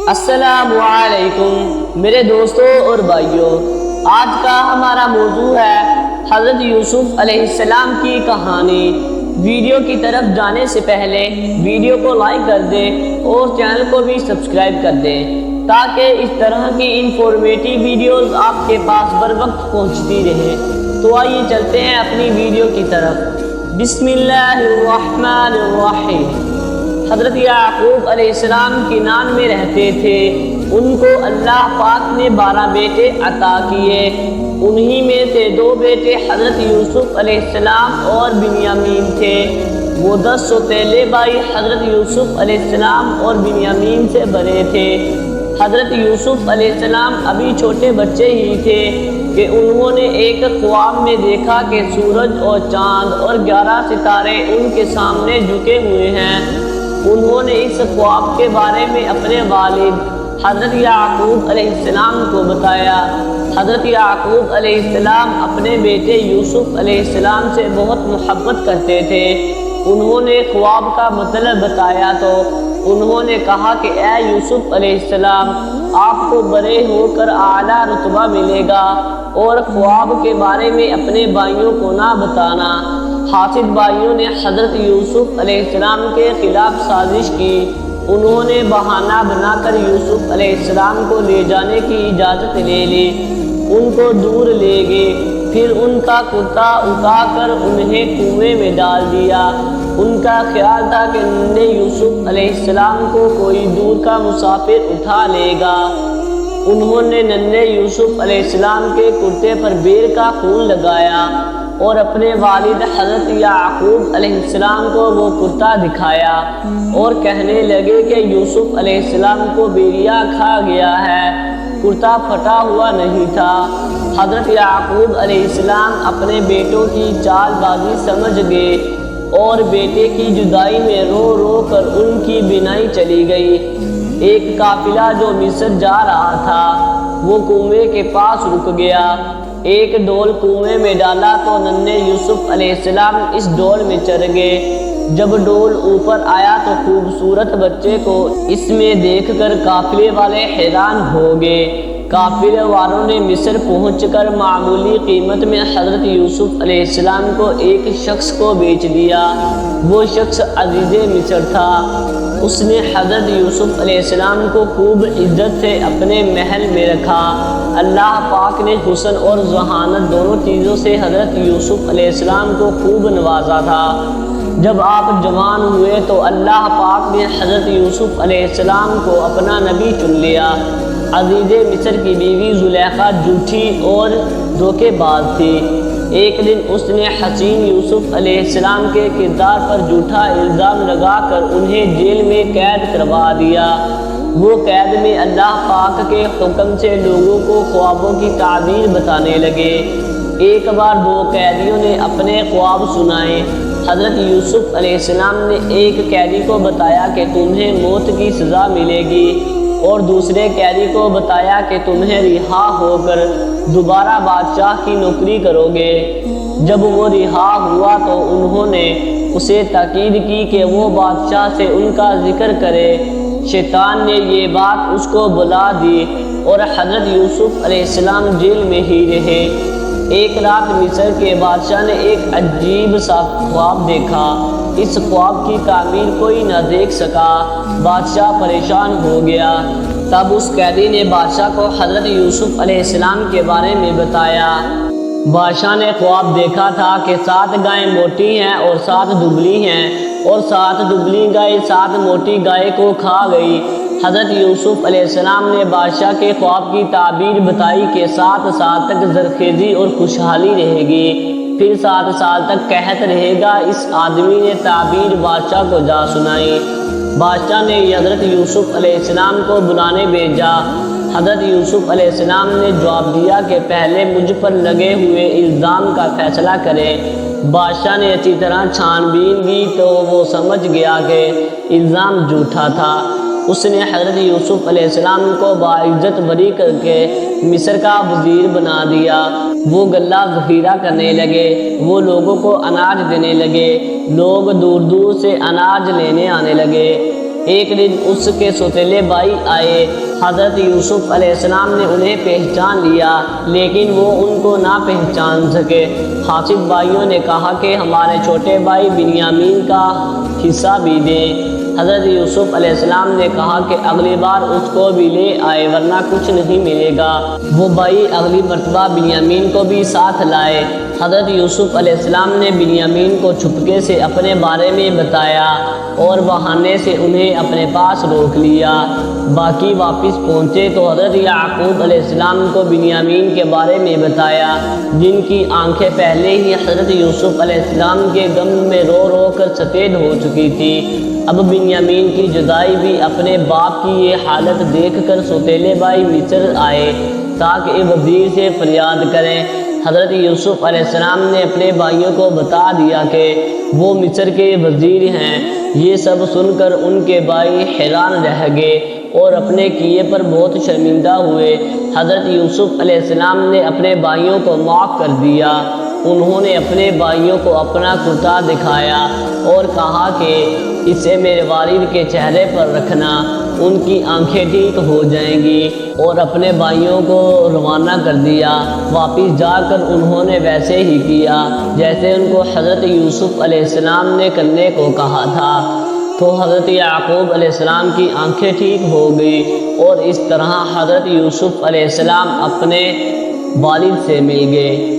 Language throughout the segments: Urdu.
السلام علیکم میرے دوستوں اور بھائیوں، آج کا ہمارا موضوع ہے حضرت یوسف علیہ السلام کی کہانی۔ ویڈیو کی طرف جانے سے پہلے ویڈیو کو لائک کر دیں اور چینل کو بھی سبسکرائب کر دیں تاکہ اس طرح کی انفارمیٹیو ویڈیوز آپ کے پاس بر وقت پہنچتی رہے۔ تو آئیے چلتے ہیں اپنی ویڈیو کی طرف۔ بسم اللہ الرحمن الرحیم۔ حضرت یعقوب علیہ السلام کنعان میں رہتے تھے۔ ان کو اللہ پاک نے 12 بیٹے عطا کیے۔ انہی میں سے 2 بیٹے حضرت یوسف علیہ السلام اور بنیامین تھے۔ وہ 10 سوتیلے بھائی حضرت یوسف علیہ السلام اور بنیامین سے بڑے تھے۔ حضرت یوسف علیہ السلام ابھی چھوٹے بچے ہی تھے کہ انہوں نے ایک خواب میں دیکھا کہ سورج اور چاند اور 11 ستارے ان کے سامنے جھکے ہوئے ہیں۔ انہوں نے اس خواب کے بارے میں اپنے والد حضرت یعقوب علیہ السلام کو بتایا۔ حضرت یعقوب علیہ السلام اپنے بیٹے یوسف علیہ السلام سے بہت محبت کرتے تھے۔ انہوں نے خواب کا مطلب بتایا تو انہوں نے کہا کہ اے یوسف علیہ السلام، آپ کو بڑے ہو کر اعلیٰ رتبہ ملے گا، اور خواب کے بارے میں اپنے بھائیوں کو نہ بتانا۔ حاسد بھائیوں نے حضرت یوسف علیہ السلام کے خلاف سازش کی۔ انہوں نے بہانہ بنا کر یوسف علیہ السلام کو لے جانے کی اجازت لے لی۔ ان کو دور لے گئے، پھر ان کا کرتا اٹھا کر انہیں کنویں میں ڈال دیا۔ ان کا خیال تھا کہ ننھے یوسف علیہ السلام کو کوئی دور کا مسافر اٹھا لے گا۔ انہوں نے ننھے یوسف علیہ السلام کے کرتے پر بیر کا خون لگایا اور اپنے والد حضرت یعقوب علیہ السلام کو وہ کرتا دکھایا اور کہنے لگے کہ یوسف علیہ السلام کو بیریا کھا گیا ہے۔ کرتا پھٹا ہوا نہیں تھا۔ حضرت یعقوب علیہ السلام اپنے بیٹوں کی چال بازی سمجھ گئے اور بیٹے کی جدائی میں رو رو کر ان کی بینائی چلی گئی۔ ایک قافلہ جو مصر جا رہا تھا وہ کنویں کے پاس رک گیا۔ ایک ڈول کنویں میں ڈالا تو ننھے یوسف علیہ السلام اس ڈول میں چڑھ گئے۔ جب ڈول اوپر آیا تو خوبصورت بچے کو اس میں دیکھ کر قافلے والے حیران ہو گئے۔ قافلے والوں نے مصر پہنچ کر معمولی قیمت میں حضرت یوسف علیہ السلام کو ایک شخص کو بیچ دیا۔ وہ شخص عزیز مصر تھا۔ اس نے حضرت یوسف علیہ السلام کو خوب عزت سے اپنے محل میں رکھا۔ اللہ پاک نے حسن اور ذہانت دونوں چیزوں سے حضرت یوسف علیہ السلام کو خوب نوازا تھا۔ جب آپ جوان ہوئے تو اللہ پاک نے حضرت یوسف علیہ السلام کو اپنا نبی چن لیا۔ عزیز مصر کی بیوی زلیخا جھوٹی اور دھوکے باز تھی۔ ایک دن اس نے حسین یوسف علیہ السلام کے کردار پر جھوٹا الزام لگا کر انہیں جیل میں قید کروا دیا۔ وہ قید میں اللہ پاک کے حکم سے لوگوں کو خوابوں کی تعبیر بتانے لگے۔ ایک بار 2 قیدیوں نے اپنے خواب سنائے۔ حضرت یوسف علیہ السلام نے ایک قیدی کو بتایا کہ تمہیں موت کی سزا ملے گی، اور دوسرے قیدی کو بتایا کہ تمہیں رہا ہو کر دوبارہ بادشاہ کی نوکری کرو گے۔ جب وہ رہا ہوا تو انہوں نے اسے تاکید کی کہ وہ بادشاہ سے ان کا ذکر کرے۔ شیطان نے یہ بات اس کو بلا دی اور حضرت یوسف علیہ السلام جیل میں ہی رہے۔ ایک رات مصر کے بادشاہ نے ایک عجیب سا خواب دیکھا۔ اس خواب کی تعبیر کوئی نہ دیکھ سکا۔ بادشاہ پریشان ہو گیا۔ تب اس قیدی نے بادشاہ کو حضرت یوسف علیہ السلام کے بارے میں بتایا۔ بادشاہ نے خواب دیکھا تھا کہ 7 گائیں موٹی ہیں اور 7 دبلی ہیں، اور 7 دبلی گائے 7 موٹی گائے کو کھا گئی۔ حضرت یوسف علیہ السلام نے بادشاہ کے خواب کی تعبیر بتائی کہ 7 سال تک زرخیزی اور خوشحالی رہے گی، پھر 7 سال تک قحط رہے گا۔ اس آدمی نے تعبیر بادشاہ کو جا سنائی۔ بادشاہ نے حضرت یوسف علیہ السلام کو بلانے بھیجا۔ حضرت یوسف علیہ السلام نے جواب دیا کہ پہلے مجھ پر لگے ہوئے الزام کا فیصلہ کرے۔ بادشاہ نے اچھی طرح چھان بین کی تو وہ سمجھ گیا کہ الزام جھوٹا تھا۔ اس نے حضرت یوسف علیہ السلام کو باعزت بری کر کے مصر کا وزیر بنا دیا۔ وہ غلہ ذخیرہ کرنے لگے، وہ لوگوں کو اناج دینے لگے، لوگ دور دور سے اناج لینے آنے لگے۔ ایک دن اس کے سوتیلے بھائی آئے۔ حضرت یوسف علیہ السلام نے انہیں پہچان لیا لیکن وہ ان کو نہ پہچان سکے۔ خاصب بھائیوں نے کہا کہ ہمارے چھوٹے بھائی بنیامین کا حصہ بھی دیں۔ حضرت یوسف علیہ السلام نے کہا کہ اگلی بار اس کو بھی لے آئے ورنہ کچھ نہیں ملے گا۔ وہ بھائی اگلی مرتبہ بنیامین کو بھی ساتھ لائے۔ حضرت یوسف علیہ السلام نے بنیامین کو چھپکے سے اپنے بارے میں بتایا اور بہانے سے انہیں اپنے پاس روک لیا۔ باقی واپس پہنچے تو حضرت یعقوب علیہ السلام کو بنیامین کے بارے میں بتایا، جن کی آنکھیں پہلے ہی حضرت یوسف علیہ السلام کے غم میں رو رو کر سفید ہو چکی تھی۔ اب بنیامین کی جدائی بھی اپنے باپ کی یہ حالت دیکھ کر سوتیلے بھائی مصر آئے تاکہ وزیر سے فریاد کریں۔ حضرت یوسف علیہ السلام نے اپنے بھائیوں کو بتا دیا کہ وہ مصر کے وزیر ہیں۔ یہ سب سن کر ان کے بھائی حیران رہ گئے اور اپنے کیے پر بہت شرمندہ ہوئے۔ حضرت یوسف علیہ السلام نے اپنے بھائیوں کو معاف کر دیا۔ انہوں نے اپنے بھائیوں کو اپنا کرتا دکھایا اور کہا کہ اسے میرے والد کے چہرے پر رکھنا، ان کی آنکھیں ٹھیک ہو جائیں گی، اور اپنے بھائیوں کو روانہ کر دیا۔ واپس جا کر انہوں نے ویسے ہی کیا جیسے ان کو حضرت یوسف علیہ السلام نے کرنے کو کہا تھا۔ تو حضرت یعقوب علیہ السلام کی آنکھیں ٹھیک ہو گئی اور اس طرح حضرت یوسف علیہ السلام اپنے والد سے مل گئے۔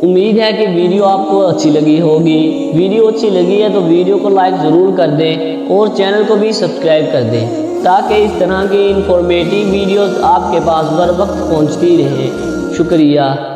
امید ہے کہ ویڈیو آپ کو اچھی لگی ہوگی۔ ویڈیو اچھی لگی ہے تو ویڈیو کو لائک ضرور کر دیں اور چینل کو بھی سبسکرائب کر دیں تاکہ اس طرح کی انفارمیٹیو ویڈیوز آپ کے پاس بر وقت پہنچتی رہیں۔ شکریہ۔